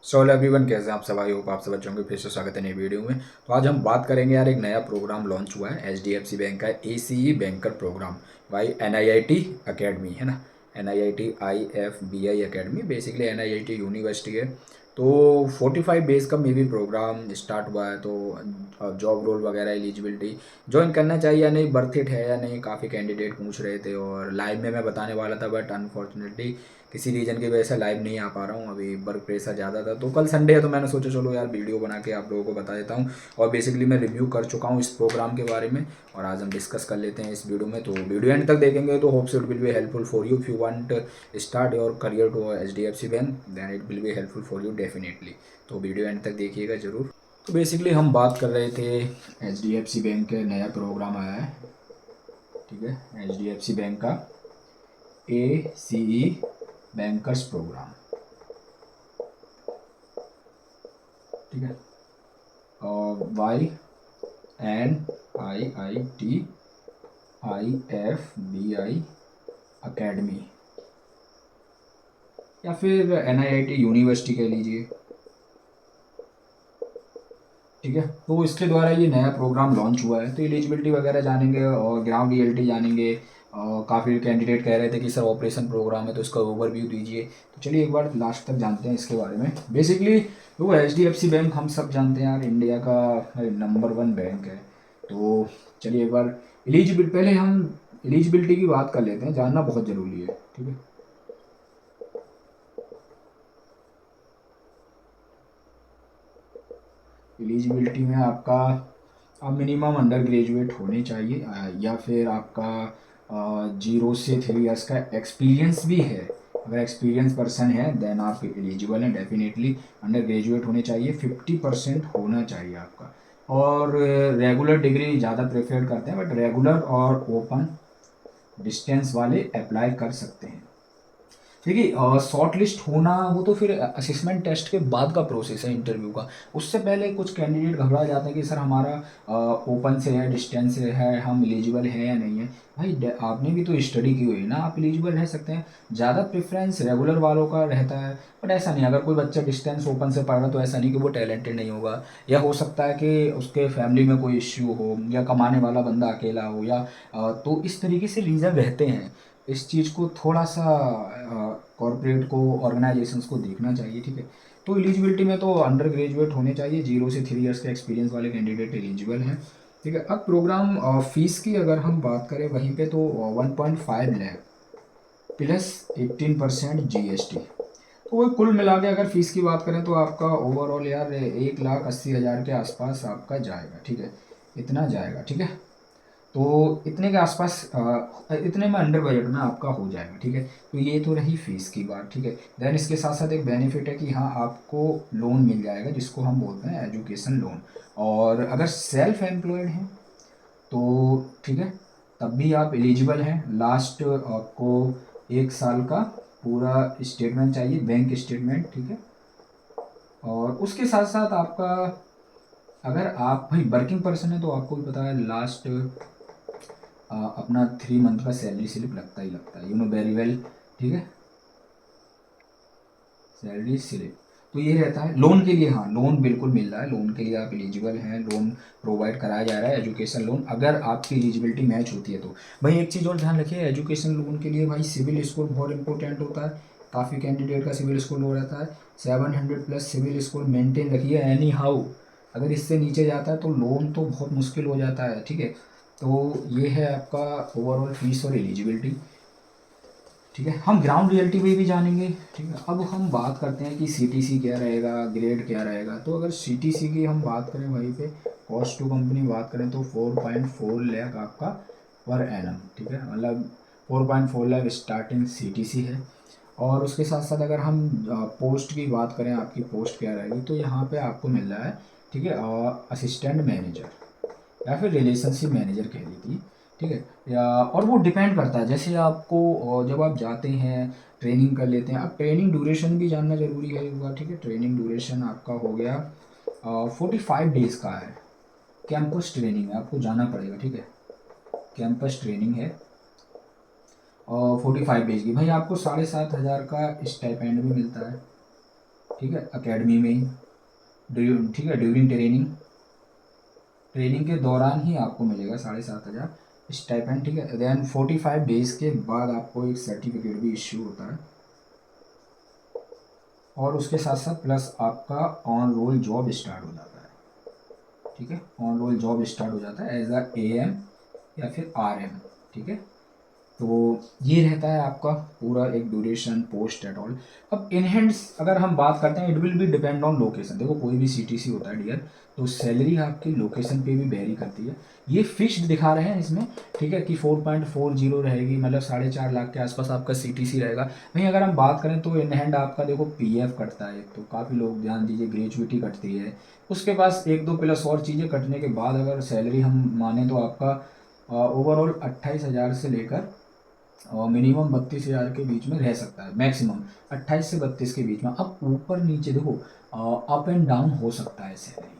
So hello everyone, कैसे हैं आप सब? आई होप आप सब अच्छे होंगे। फिर से स्वागत है नई वीडियो में। तो आज हम बात करेंगे यार, एक नया प्रोग्राम लॉन्च हुआ है एचडीएफसी बैंक का, एसीई बैंकर प्रोग्राम भाई, एनआईआईटी अकेडमी है ना। NIIT IFBI academy basically NIIT university है। तो 45 डेज़ का मे बी प्रोग्राम स्टार्ट हुआ है। तो जॉब रोल वगैरह एलिजिबिलिटी ज्वाइन करना चाहिए या नहीं, बर्थ इट है या नहीं, काफ़ी कैंडिडेट पूछ रहे थे और लाइव में मैं बताने वाला था, बट अनफॉर्चुनेटली किसी रीज़न की वजह से लाइव नहीं आ पा रहा हूँ। अभी वर्क प्रेशर ज़्यादा था, तो कल संडे है तो मैंने सोचा चलो यार वीडियो बना के आप लोगों को बता देता हूँ। और बेसिकली मैं रिव्यू कर चुका हूँ इस प्रोग्राम के बारे में और आज हम डिस्कस कर लेते हैं इस वीडियो में। तो वीडियो एंड तक देखेंगे तो hopes it will be helpful for you. If you want start your career to HDFC bank then it will be helpful for you definitely. तो वीडियो एंड तक देखिएगा ज़रूर। तो बेसिकली हम बात कर रहे थे एचडीएफसी बैंक के नया प्रोग्राम आया है, ठीक है, एचडीएफसी बैंक का एसीई बैंकर्स प्रोग्राम, ठीक है। वाई N I I T I F B I academy या फिर N I I T university कह लीजिए, ठीक है। तो इसके द्वारा ये नया प्रोग्राम लॉन्च हुआ है। तो एलिजिबिलिटी वगैरह जानेंगे और ग्राउंड रियलिटी जानेंगे। काफ़ी कैंडिडेट कह रहे थे कि सर ऑपरेशन प्रोग्राम है तो इसका ओवरव्यू दीजिए। तो चलिए एक बार लास्ट तक जानते हैं इसके बारे में। बेसिकली वो H D F C bank हम सब जानते हैं यार, इंडिया का नंबर 1 बैंक है। तो चलिए एक बार एलिजिबिलिटी, पहले हम एलिजिबिलिटी की बात कर लेते हैं, जानना बहुत ज़रूरी है, ठीक है। एलिजिबिलिटी में आपका आप मिनिमम अंडर ग्रेजुएट होने चाहिए, या फिर आपका 0 से 3 इयर्स का एक्सपीरियंस भी है। अगर एक्सपीरियंस पर्सन है देन आप एलिजिबल हैं डेफिनेटली। अंडर ग्रेजुएट होने चाहिए, 50% होना चाहिए आपका। और रेगुलर डिग्री ज़्यादा प्रेफर करते हैं, बट रेगुलर और ओपन डिस्टेंस वाले अप्लाई कर सकते हैं। देखिए शॉर्ट लिस्ट होना वो तो फिर असेसमेंट टेस्ट के बाद का प्रोसेस है इंटरव्यू का। उससे पहले कुछ कैंडिडेट घबरा जाते हैं कि सर हमारा ओपन से है, डिस्टेंस से है, हम एलिजिबल हैं या नहीं है। भाई आपने भी तो स्टडी की हुई है ना, आप एलिजिबल रह सकते हैं। ज़्यादा प्रेफरेंस रेगुलर वालों का रहता है, बट ऐसा नहीं। अगर कोई बच्चा डिस्टेंस ओपन से पढ़ रहा तो ऐसा नहीं कि वो टैलेंटेड नहीं होगा, या हो सकता है कि उसके फैमिली में कोई इश्यू हो, या कमाने वाला बंदा अकेला हो, या तो इस तरीके से रीज़न रहते हैं। इस चीज़ को थोड़ा सा कॉरपोरेट को, ऑर्गेनाइजेशंस को देखना चाहिए, ठीक है। तो एलिजिबिलिटी में तो अंडर ग्रेजुएट होने चाहिए, 0 से 3 इयर्स का एक्सपीरियंस वाले कैंडिडेट एलिजिबल हैं, ठीक है। अब प्रोग्राम फीस की अगर हम बात करें वहीं पे तो 1.5 लाख प्लस 18% GST। तो वही कुल मिला के अगर फीस की बात करें तो आपका ओवरऑल यार 1,80,000 के आसपास आपका जाएगा, ठीक है। इतना जाएगा, ठीक है। तो इतने के आसपास इतने में अंडर बजट में आपका हो जाएगा, ठीक है। तो ये तो रही फीस की बात, ठीक है। देन इसके साथ साथ एक बेनिफिट है कि हाँ आपको लोन मिल जाएगा जिसको हम बोलते हैं एजुकेशन लोन। और अगर सेल्फ एम्प्लॉयड हैं तो ठीक है, तब भी आप एलिजिबल हैं। लास्ट आपको 1 साल का पूरा स्टेटमेंट चाहिए, बैंक स्टेटमेंट, ठीक है। और उसके साथ साथ आपका, अगर आप भाई वर्किंग पर्सन है तो आपको भी पता है लास्ट अपना 3 मंथ का सैलरी स्लिप लगता ही लगता है, यू नो वेरी वेल, ठीक है। सैलरी स्लिप तो ये रहता है लोन के लिए। हाँ लोन बिल्कुल मिल रहा है, लोन के लिए आप एलिजिबल हैं, लोन प्रोवाइड कराया जा रहा है, एजुकेशन लोन, अगर आपकी एलिजिबिलिटी मैच होती है तो। भाई एक चीज़ और ध्यान रखिए, एजुकेशन लोन के लिए भाई सिविल स्कोर बहुत इंपॉर्टेंट होता है। काफ़ी कैंडिडेट का सिविल स्कोर लो रहता है, 700+ सिविल स्कोर मेंटेन रखिए एनी हाउ। अगर इससे नीचे जाता है तो लोन तो बहुत मुश्किल हो जाता है, ठीक है। तो ये है आपका ओवरऑल फीस और एलिजिबिलिटी, ठीक है। हम ग्राउंड रियलिटी पे भी जानेंगे, ठीक है। अब हम बात करते हैं कि सीटीसी क्या रहेगा, ग्रेड क्या रहेगा। तो अगर सीटीसी की हम बात करें वहीं पे कॉस्ट टू कंपनी बात करें तो 4.4 लाख आपका पर एनम, ठीक है। मतलब 4.4 लाख स्टार्टिंग सीटीसी है। और उसके साथ साथ अगर हम पोस्ट की बात करें, आपकी पोस्ट क्या रहेगी, तो यहाँ पे आपको मिल रहा है, ठीक है, असिस्टेंट मैनेजर या फिर रिलेशनशिप मैनेजर कह लीजिए, ठीक है। या और वो डिपेंड करता है, जैसे आपको जब आप जाते हैं ट्रेनिंग कर लेते हैं। अब ट्रेनिंग ड्यूरेशन भी जानना ज़रूरी है होगा, ठीक है। ट्रेनिंग ड्यूरेशन आपका हो गया 45 डेज़ का है। कैंपस ट्रेनिंग है, आपको जाना पड़ेगा, ठीक है। कैंपस ट्रेनिंग है और 45 डेज़ की। भाई आपको 7,500 का स्टाइपेंड भी मिलता है, ठीक है, एकेडमी में ही, ठीक है, ड्यूरिंग ट्रेनिंग के दौरान ही आपको मिलेगा 7,500 स्टाइपेंड, ठीक है। देन 45 डेज के बाद आपको एक सर्टिफिकेट भी इश्यू होता है, और उसके साथ साथ प्लस आपका ऑन रोल जॉब स्टार्ट हो जाता है, ठीक है। ऑन रोल जॉब स्टार्ट हो जाता है एज अ AM या फिर RM, ठीक है। तो ये रहता है आपका पूरा एक ड्यूरेशन, पोस्ट एट ऑल। अब इन हैंड्स अगर हम बात करते हैं, it will B depend on location. देखो कोई भी CTC होता है डियर, तो सैलरी आपकी लोकेशन पे भी वेरी करती है। ये फिक्स्ड दिखा रहे हैं इसमें, ठीक है, कि 4.40 रहेगी, मतलब 4.5 लाख के आसपास आपका CTC रहेगा। वहीं अगर हम बात करें तो इन हैंड आपका देखो PF कटता है, तो काफ़ी लोग ध्यान दीजिए, ग्रेजुएटी कटती है, उसके पास एक दो प्लस और चीज़ें कटने के बाद अगर सैलरी हम माने तो आपका ओवरऑल 28,000 से लेकर और मिनिमम 32,000 के बीच में रह सकता है, मैक्सिमम 28 से 32 के बीच में। अब ऊपर नीचे देखो अप एंड डाउन हो सकता है सैलरी,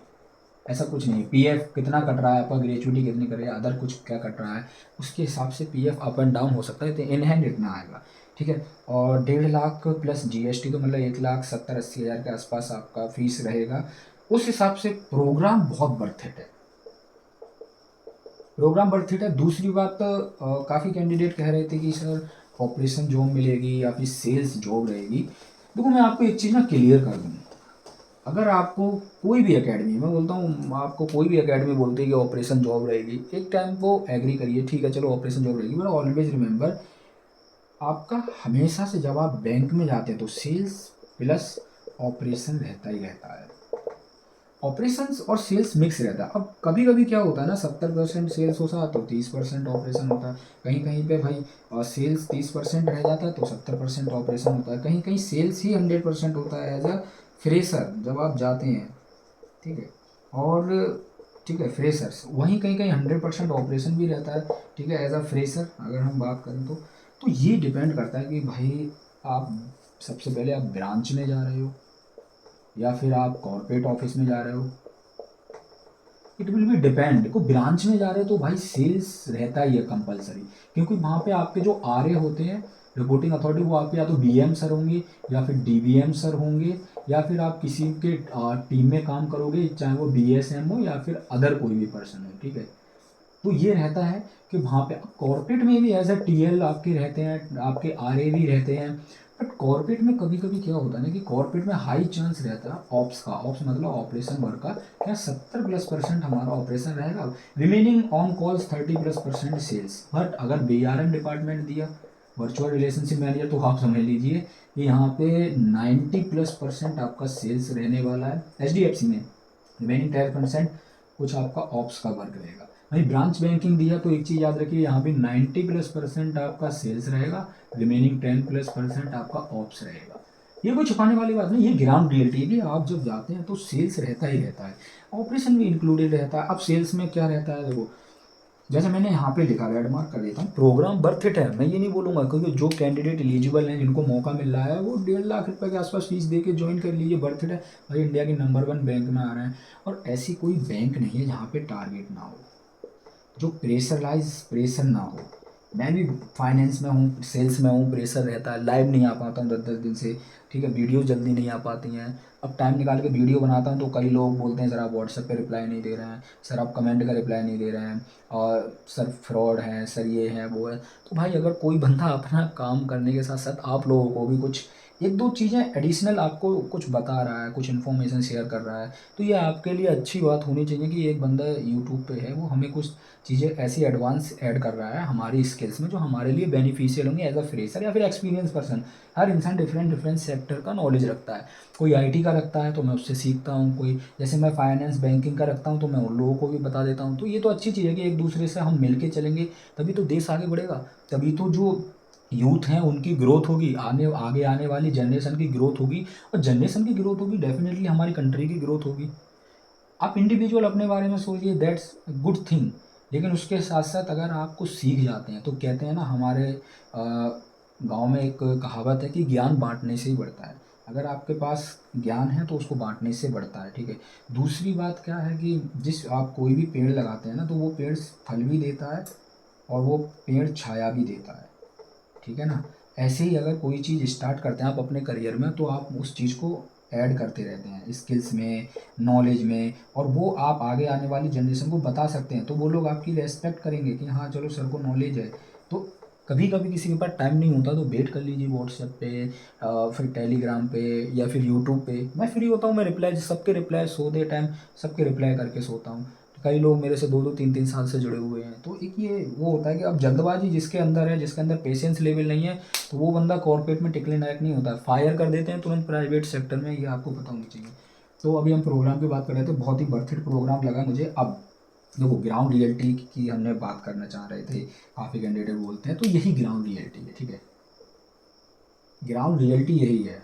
ऐसा कुछ नहीं है। PF कितना कट रहा है आपका, ग्रेचुइटी कितनी कट रही है, अदर कुछ क्या कट रहा है, उसके हिसाब से PF अप एंड डाउन हो सकता है, तो इन हैंड इतना आएगा, ठीक है। और 1.5 लाख प्लस GST, तो मतलब 1,70,80,000 के आसपास आपका फीस रहेगा। उस हिसाब से प्रोग्राम बहुत वर्थ इट है, प्रोग्राम वर्थ इट है। दूसरी बात, काफ़ी कैंडिडेट कह रहे थे कि सर ऑपरेशन जॉब मिलेगी या फिर सेल्स जॉब रहेगी। देखो मैं आपको एक चीज़ ना क्लियर कर दूँ, अगर आपको कोई भी एकेडमी, मैं बोलता हूँ आपको कोई भी एकेडमी बोलती है कि ऑपरेशन जॉब रहेगी, एक टाइम को एग्री करिए, ठीक है चलो ऑपरेशन जॉब रहेगी, बट ऑलवेज रिमेंबर, आपका हमेशा से जब आप बैंक में जाते हैं तो सेल्स प्लस ऑपरेशन रहता ही रहता है, ऑपरेशंस और सेल्स मिक्स रहता है। अब कभी कभी क्या होता है ना, 70% सेल्स होता है तो 30% ऑपरेशन होता है, कहीं कहीं पे भाई सेल्स 30% रह जाता है तो 70% ऑपरेशन होता है, कहीं कहीं सेल्स ही 100% होता है एज अ फ्रेशर जब आप जाते हैं, ठीक है। और ठीक है, फ्रेशर्स वहीं कहीं कहीं 100% ऑपरेशन भी रहता है, ठीक है, एज अ फ्रेशर अगर हम बात करें तो ये डिपेंड करता है कि भाई आप सबसे पहले आप ब्रांच में जा रहे हो या फिर आप कॉर्पोरेट ऑफिस में जा रहे हो, इट विल बी डिपेंड। को ब्रांच में जा रहे हो तो भाई सेल्स रहता ही है कंपलसरी, क्योंकि वहाँ पे आपके जो RA होते हैं, रिपोर्टिंग अथॉरिटी, वो आपके या तो BM सर होंगे या फिर DBM सर होंगे, या फिर आप किसी के टीम में काम करोगे, चाहे वो BSM हो या फिर अदर कोई भी पर्सन हो, ठीक है। तो ये रहता है कि वहाँ पे कॉर्पोरेट में भी एज अ TL आपके रहते हैं, आपके RA भी रहते हैं, बट कॉर्पोरेट में कभी कभी क्या होता है ना कि कॉर्पोरेट में हाई चांस रहता है ऑप्स का, ऑप्स मतलब ऑपरेशन वर्क का, क्या 70+% हमारा ऑपरेशन रहेगा, remaining on calls 30+% sales. But अगर BRM डिपार्टमेंट दिया, वर्चुअल रिलेशनशिप मैनेजर, तो आप समझ लीजिए कि यहाँ पे 90+% आपका सेल्स रहने वाला है HDFC में, रिमेनिंग 10% कुछ आपका ऑप्स का वर्क रहेगा। भाई ब्रांच बैंकिंग दिया तो एक चीज़ याद रखिए, यहाँ भी 90+% आपका सेल्स रहेगा, रिमेनिंग 10+% आपका ऑप्स रहेगा। ये कोई छुपाने वाली बात नहीं, ये ग्राउंड रियलिटी है कि आप जब जाते हैं तो सेल्स रहता ही रहता है, ऑपरेशन भी इंक्लूडेड रहता है। अब सेल्स में क्या रहता है देखो, जैसे मैंने यहाँ पे लिखा, रेड मार्क कर देता हूँ, प्रोग्राम बर्थ इट है, मैं ये नहीं बोलूँगा, क्योंकि जो कैंडिडेट एलिजिबल हैं जिनको मौका मिल रहा है वो 1.5 लाख रुपए के आसपास फीस दे के ज्वाइन कर लीजिए, बर्थ इट है भाई, इंडिया की नंबर 1 बैंक में आ रहे हैं। और ऐसी कोई बैंक नहीं है जहाँ पे टारगेट ना हो, जो प्रेशर ना हो। मैं भी फाइनेंस में हूँ, सेल्स में हूँ, प्रेशर रहता है, लाइव नहीं आ पाता हूँ 10-10 दिन से, ठीक है, वीडियो जल्दी नहीं आ पाती हैं। अब टाइम निकाल के वीडियो बनाता हूँ तो कई लोग बोलते हैं सर आप व्हाट्सएप पे रिप्लाई नहीं दे रहे हैं, सर आप कमेंट का रिप्लाई नहीं दे रहे हैं, और सर फ्रॉड है, सर ये है वो है। तो भाई अगर कोई बंदा अपना काम करने के साथ साथ आप लोगों को भी कुछ एक दो चीज़ें एडिशनल आपको कुछ बता रहा है, कुछ इन्फॉर्मेशन शेयर कर रहा है, तो ये आपके लिए अच्छी बात होनी चाहिए कि एक बंदा यूट्यूब पे है, वो हमें कुछ चीज़ें ऐसी एडवांस ऐड कर रहा है हमारी स्किल्स में जो हमारे लिए बेनिफिशियल होंगी एज अ फ्रेशर या फिर एक्सपीरियंस पर्सन। हर इंसान डिफरेंट डिफरेंट सेक्टर का नॉलेज रखता है, कोई IT का रखता है तो मैं उससे सीखता हूँ, कोई जैसे मैं फाइनेंस बैंकिंग का रखता हूँ तो मैं उन लोगों को भी बता देता हूँ। तो ये तो अच्छी चीज़ है कि एक दूसरे से हम मिल के चलेंगे, तभी तो देश आगे बढ़ेगा, तभी तो जो यूथ हैं उनकी ग्रोथ होगी, आगे आने वाली जनरेशन की ग्रोथ होगी, और जनरेशन की ग्रोथ होगी डेफिनेटली हमारी कंट्री की ग्रोथ होगी। आप इंडिविजुअल अपने बारे में सोचिए, दैट्स गुड थिंग, लेकिन उसके साथ साथ अगर आप कुछ सीख जाते हैं तो कहते हैं ना, हमारे गांव में एक कहावत है कि ज्ञान बांटने से ही बढ़ता है। अगर आपके पास ज्ञान है तो उसको बांटने से बढ़ता है, ठीक है। दूसरी बात क्या है कि जिस आप कोई भी पेड़ लगाते हैं ना तो वो पेड़ फल भी देता है और वो पेड़ छाया भी देता है, ठीक है ना। ऐसे ही अगर कोई चीज़ स्टार्ट करते हैं आप अपने करियर में तो आप उस चीज़ को ऐड करते रहते हैं स्किल्स में, नॉलेज में, और वो आप आगे आने वाली जनरेशन को बता सकते हैं, तो वो लोग आपकी रेस्पेक्ट करेंगे कि हाँ चलो सर को नॉलेज है। तो कभी कभी किसी के पास टाइम नहीं होता तो वेट कर लीजिए व्हाट्सएप पे, फिर टेलीग्राम पे या फिर यूट्यूब पे। मैं फ्री होता हूँ, मैं रिप्लाई सबके रिप्लाई सो दे टाइम सबके रिप्लाई करके सोता हूँ। कई लोग मेरे से 2-2 3-3 साल से जुड़े हुए हैं। तो एक ये वो होता है कि अब जल्दबाजी जिसके अंदर है, जिसके अंदर पेशेंस लेवल नहीं है, तो वो बंदा कॉर्पोरेट में टिकने लायक नहीं होता, फायर कर देते हैं तुरंत प्राइवेट सेक्टर में, ये आपको पता होनी चाहिए। तो अभी हम प्रोग्राम की बात कर रहे थे, बहुत ही वर्थ इट प्रोग्राम लगा मुझे। अब देखो ग्राउंड रियलिटी की हमने बात करना चाह रहे थे, काफ़ी कैंडिडेट बोलते हैं, तो यही ग्राउंड रियलिटी है, ठीक है। ग्राउंड रियलिटी यही है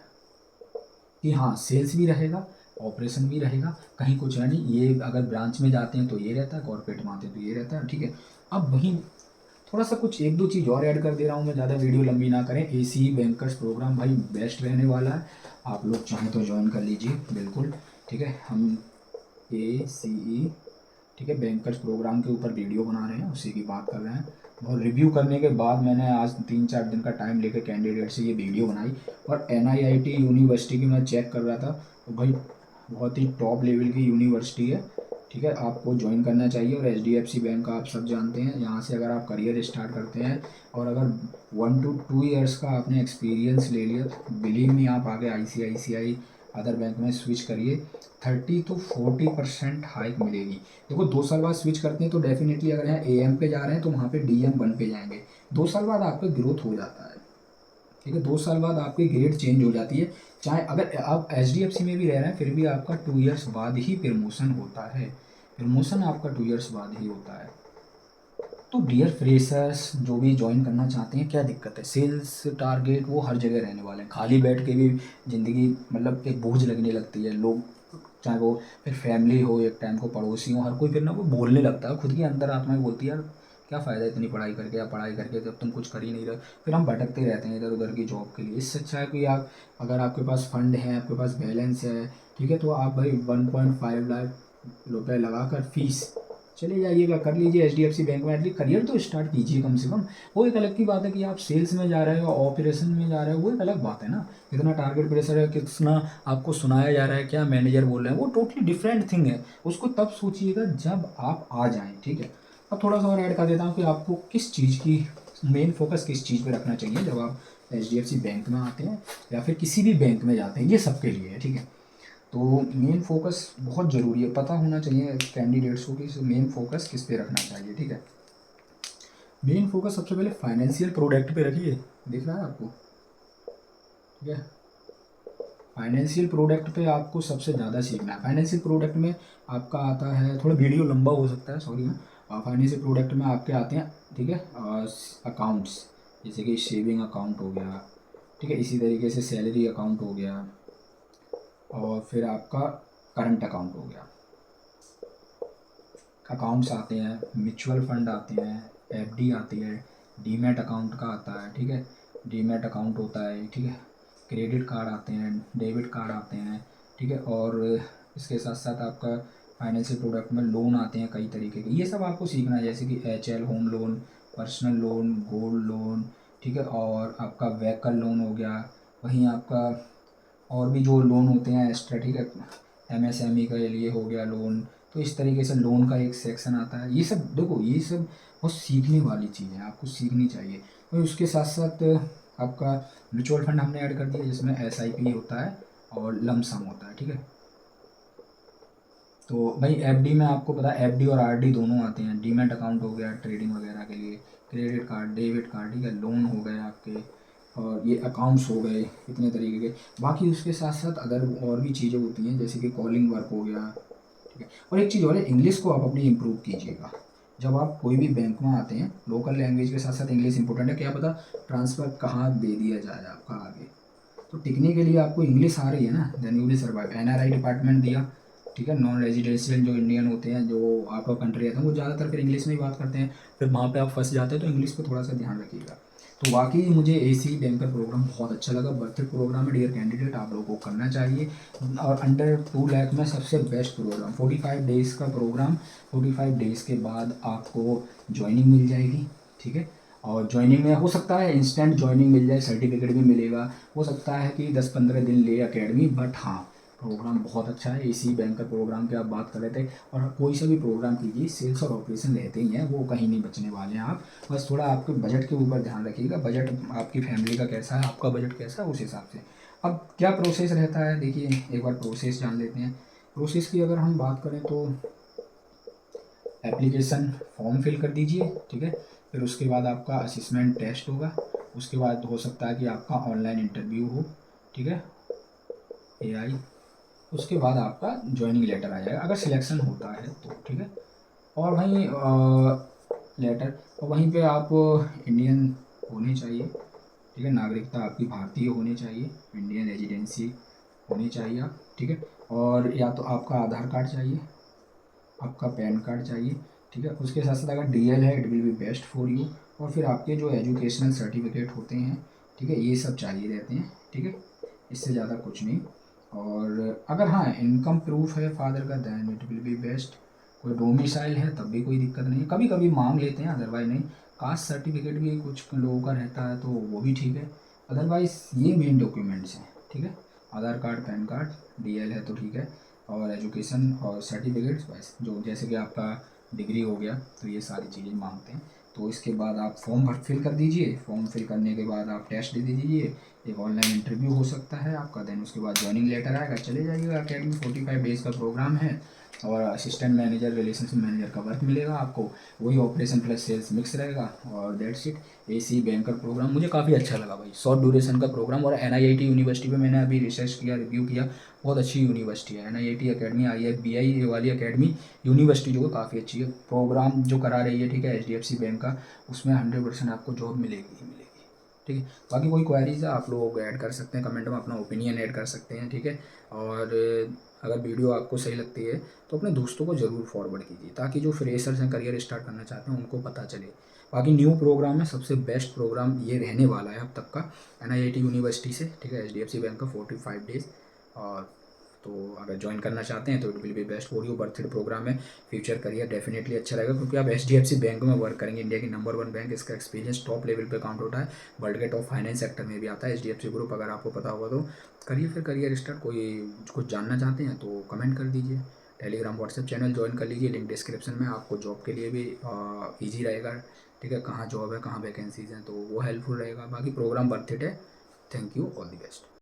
कि हाँ सेल्स भी रहेगा, ऑपरेशन भी रहेगा, कहीं कुछ है नहीं। ये अगर ब्रांच में जाते हैं तो ये रहता है, कॉर्पोरेट में आते हैं तो ये रहता है, ठीक है। अब वहीं थोड़ा सा कुछ एक दो चीज़ और ऐड कर दे रहा हूँ मैं, ज़्यादा वीडियो लंबी ना करें। एसी बैंकर्स प्रोग्राम भाई बेस्ट रहने वाला है, आप लोग चाहें तो ज्वाइन कर लीजिए बिल्कुल, ठीक है। हम ACE, ठीक है, बैंकर्स प्रोग्राम के ऊपर वीडियो बना रहे हैं, उसी की बात कर रहे हैं। और रिव्यू करने के बाद मैंने आज 3-4 दिन का टाइम लेकर कैंडिडेट से ये वीडियो बनाई। और NIIT यूनिवर्सिटी की मैं चेक कर रहा था, तो भाई बहुत ही टॉप लेवल की यूनिवर्सिटी है, ठीक है, आपको ज्वाइन करना चाहिए। और HDFC बैंक का आप सब जानते हैं, यहाँ से अगर आप करियर स्टार्ट करते हैं और अगर 1 to 2 ईयर्स का आपने एक्सपीरियंस ले लिया, तो बिलीव मी आप आगे ICICI अदर बैंक में स्विच करिए, 30 to 40% हाइक मिलेगी। देखो 2 साल बाद स्विच करते हैं तो डेफिनेटली अगर यहाँ AM पे जा रहे हैं तो वहाँ पे DM1 पे जाएंगे। 2 साल बाद आपका ग्रोथ हो जाता है, ठीक है, 2 साल बाद आपकी ग्रेड चेंज हो जाती है। चाहे अगर आप HDFC में भी रह रहे हैं फिर भी आपका 2 ईयर्स बाद ही प्रमोशन होता है, प्रमोशन आपका 2 ईयर्स बाद ही होता है। तो डियर फ्रेशर्स जो भी ज्वाइन करना चाहते हैं, क्या दिक्कत है, सेल्स टारगेट वो हर जगह रहने वाले हैं। खाली बैठ के भी ज़िंदगी मतलब एक बोझ लगने लगती है। लोग चाहे वो फिर फैमिली हो, एक टाइम को पड़ोसी हो, हर कोई फिर ना वो बोलने लगता है, खुद की अंदर आत्मा ही बोलती है यार क्या फ़ायदा इतनी पढ़ाई करके, या पढ़ाई करके जब तुम कुछ कर ही नहीं रहे। फिर हम भटकते रहते हैं इधर उधर की जॉब के लिए। इससे अच्छा है कि आप अगर आपके पास फंड है, आपके पास बैलेंस है, ठीक है, तो आप भाई 1.5 लाख रुपए लगाकर फीस चले जाइएगा, कर लीजिए HDFC बैंक में, एटलीस्ट करियर तो स्टार्ट कीजिए कम से कम। वो एक अलग की बात है कि आप सेल्स में जा रहे हो, ऑपरेशन में जा रहे हो, वो एक अलग बात है ना। कितना टारगेट प्रेशर है, कितना आपको सुनाया जा रहा है, क्या मैनेजर बोल रहे हैं, वो टोटली डिफरेंट थिंग है। उसको तब सोचिएगा जब आप आ जाएँ, ठीक है। अब थोड़ा सा और ऐड कर देता हूँ कि आपको किस चीज़ की मेन फोकस किस चीज़ पे रखना चाहिए जब आप HDFC बैंक में आते हैं या फिर किसी भी बैंक में जाते हैं, ये सबके लिए है, ठीक है। तो मेन फोकस बहुत ज़रूरी है, पता होना चाहिए कैंडिडेट्स को कि मेन फोकस किस पे रखना चाहिए, ठीक है। मेन फोकस सबसे पहले फाइनेंशियल प्रोडक्ट पे रखिए, दिख रहा है आपको, ठीक है। फाइनेंशियल प्रोडक्ट पे आपको सबसे ज़्यादा सीखना है। फाइनेंशियल प्रोडक्ट में आपका आता है, थोड़ा वीडियो लंबा हो सकता है, सॉरी मैं। फाइनेंशियल प्रोडक्ट में आपके आते हैं, ठीक है, अकाउंट्स, जैसे कि सेविंग अकाउंट हो गया, ठीक है, इसी तरीके से सैलरी अकाउंट हो गया, और फिर आपका करंट अकाउंट हो गया। अकाउंट्स आते हैं, म्यूचुअल फंड आते हैं, FD आती है, डीमैट अकाउंट का आता है, ठीक है, डीमैट अकाउंट होता है, ठीक है, क्रेडिट कार्ड आते हैं, डेबिट कार्ड आते हैं, ठीक है। और इसके साथ साथ आपका फाइनेंशियल प्रोडक्ट में लोन आते हैं कई तरीके के, ये सब आपको सीखना है, जैसे कि HL home loan, personal loan, gold loan, ठीक है, और आपका व्हीकल लोन हो गया। वहीं आपका और भी जो लोन होते हैं एक्स्ट्रा, ठीक है, MSME का लिए हो गया लोन। तो इस तरीके से लोन का एक सेक्शन आता है। ये सब देखो, ये सब बहुत सीखने वाली चीज़ है, आपको सीखनी चाहिए। और उसके साथ साथ आपका म्यूचुअल फंड हमने ऐड कर दिया, जिसमें SIP होता है और लमसम होता है, ठीक है। तो भाई FD में आपको पता है FD और RD दोनों आते हैं। डीमैट अकाउंट हो गया ट्रेडिंग वगैरह के लिए, क्रेडिट कार्ड, डेबिट कार्ड, ठीक है, लोन हो गए आपके, और ये अकाउंट्स हो गए, इतने तरीके के। बाकी उसके साथ साथ अदर और भी चीज़ें होती हैं, जैसे कि कॉलिंग वर्क हो गया, ठीक है। और एक चीज़ और है, इंग्लिश को आप अपनी इम्प्रूव कीजिएगा। जब आप कोई भी बैंक में आते हैं, लोकल लैंग्वेज के साथ साथ इंग्लिश इंपॉर्टेंट है। क्या पता ट्रांसफ़र कहाँ दे दिया जाए आपका आगे, तो टिकने के लिए आपको इंग्लिश आ रही है ना, then you will survive. NRI department दिया, ठीक है, नॉन रेजिडेंशियल जो इंडियन होते हैं, जो आउट ऑफ कंट्री आते हैं, वो ज़्यादातर फिर इंग्लिश में ही बात करते हैं, फिर वहाँ पे आप फंस जाते हैं। तो इंग्लिश पे थोड़ा सा ध्यान रखिएगा। तो वाकई मुझे AC बैंकर प्रोग्राम बहुत अच्छा लगा, बर्थ प्रोग्राम है डियर कैंडिडेट, आप लोगों को करना चाहिए। और अंडर 2 लाख में सबसे बेस्ट प्रोग्राम, 45 डेज़ का प्रोग्राम, 45 डेज़ के बाद आपको ज्वाइनिंग मिल जाएगी, ठीक है। और ज्वाइनिंग में हो सकता है इंस्टेंट ज्वाइनिंग मिल जाए, सर्टिफिकेट भी मिलेगा, हो सकता है कि 10-15 दिन ले एकेडमी, बट हाँ प्रोग्राम बहुत अच्छा है। एसी बैंकर प्रोग्राम की आप बात कर रहे थे, और कोई सा भी प्रोग्राम कीजिए, सेल्स और ऑपरेशन रहते ही हैं, वो कहीं नहीं बचने वाले हैं आप। बस थोड़ा आपके बजट के ऊपर ध्यान रखिएगा, बजट आपकी फैमिली का कैसा है, आपका बजट कैसा है, उस हिसाब से। अब क्या प्रोसेस रहता है, देखिए एक बार प्रोसेस जान लेते हैं। प्रोसेस की अगर हम बात करें तो एप्लीकेशन फॉर्म फिल कर दीजिए, ठीक है। फिर उसके बाद आपका असिसमेंट टेस्ट होगा, उसके बाद हो सकता है कि आपका ऑनलाइन इंटरव्यू हो, ठीक है, एआई। उसके बाद आपका ज्वाइनिंग लेटर आ जाएगा अगर सिलेक्शन होता है तो, ठीक है। और वहीं लेटर, और वहीं पे आप इंडियन होने चाहिए, ठीक है, नागरिकता आपकी भारतीय होनी चाहिए, इंडियन रेजिडेंसी होनी चाहिए आप, ठीक है। और या तो आपका आधार कार्ड चाहिए, आपका पैन कार्ड चाहिए, ठीक है। उसके साथ साथ अगर डीएल है, it will be best for you. और फिर आपके जो एजुकेशनल सर्टिफिकेट होते हैं, ठीक है, ये सब चाहिए रहते हैं, ठीक है। इससे ज़्यादा कुछ नहीं। और अगर हाँ इनकम प्रूफ है फादर का, then it will be best. कोई डोमिसाइल है तब भी कोई दिक्कत नहीं, कभी कभी मांग लेते हैं, अदरवाइज नहीं। कास्ट सर्टिफिकेट भी कुछ लोगों का रहता है तो वो भी ठीक है। अदरवाइज ये मेन डॉक्यूमेंट्स हैं, ठीक है। आधार कार्ड, पैन कार्ड, डीएल है तो ठीक है, और एजुकेशन और सर्टिफिकेट्स बस, जो जैसे कि आपका डिग्री हो गया, तो ये सारी चीज़ें मांगते हैं। तो इसके बाद आप फॉर्म भर फिल कर दीजिए, फॉर्म फिल करने के बाद आप टेस्ट दे दीजिए, एक ऑनलाइन इंटरव्यू हो सकता है आपका, देन उसके बाद ज्वाइनिंग लेटर आएगा, चले जाइएगा अकेडमी। 45 डेज़ का प्रोग्राम है, और असिस्टेंट मैनेजर, रिलेशनशिप मैनेजर का वर्क मिलेगा आपको, वही ऑपरेशन प्लस सेल्स मिक्स रहेगा, और that's it. ACE banker program मुझे काफ़ी अच्छा लगा भाई, शॉर्ट ड्यूरेशन का प्रोग्राम। और एनआईआईटी यूनिवर्सिटी पे मैंने अभी रिसर्च किया, रिव्यू किया, बहुत अच्छी यूनिवर्सिटी है एनआईआईटी अकेडमी, IFBI वाली अकेडमी यूनिवर्सिटी जो है काफ़ी अच्छी है, प्रोग्राम जो करा रही है, ठीक है, HDFC बैंक का, उसमें 100% आपको जॉब मिलेगी ही मिलेगी, ठीक है। बाकी कोई क्वेरीज है आप लोग ऐड कर सकते हैं कमेंट में, अपना ओपिनियन ऐड कर सकते हैं, ठीक है। और अगर वीडियो आपको सही लगती है तो अपने दोस्तों को ज़रूर फॉरवर्ड कीजिए, ताकि जो फ्रेशर्स हैं, करियर स्टार्ट करना चाहते हैं, उनको पता चले। बाकी न्यू प्रोग्राम में सबसे बेस्ट प्रोग्राम ये रहने वाला है अब तक का, एनआईआईटी यूनिवर्सिटी से, ठीक है, HDFC बैंक का 45 डेज़। और तो अगर ज्वाइन करना चाहते हैं तो it will be best for you, birthday program है, फ्यूचर करियर डेफिनेटली अच्छा रहेगा, क्योंकि आप HDFC बैंक में वर्क करेंगे, इंडिया की नंबर 1 बैंक, इसका एक्सपीरियंस टॉप लेवल पे काउंट होता है, वर्ल्ड के टॉप फाइनेंस सेक्टर में भी आता है HDFC ग्रुप, अगर आपको पता होगा तो करिए फिर करियर स्टार्ट। कोई कुछ जानना चाहते हैं तो कमेंट कर दीजिए, टेलीग्राम व्हाट्सएप चैनल ज्वाइन कर लीजिए, लिंक डिस्क्रिप्शन में। आपको जॉब के लिए भी ईजी रहेगा, ठीक है, कहाँ जॉब है, कहाँ वैकेंसीज हैं, तो वो हेल्पफुल रहेगा। बाकी प्रोग्राम वर्थ इट है। Thank you, all the best.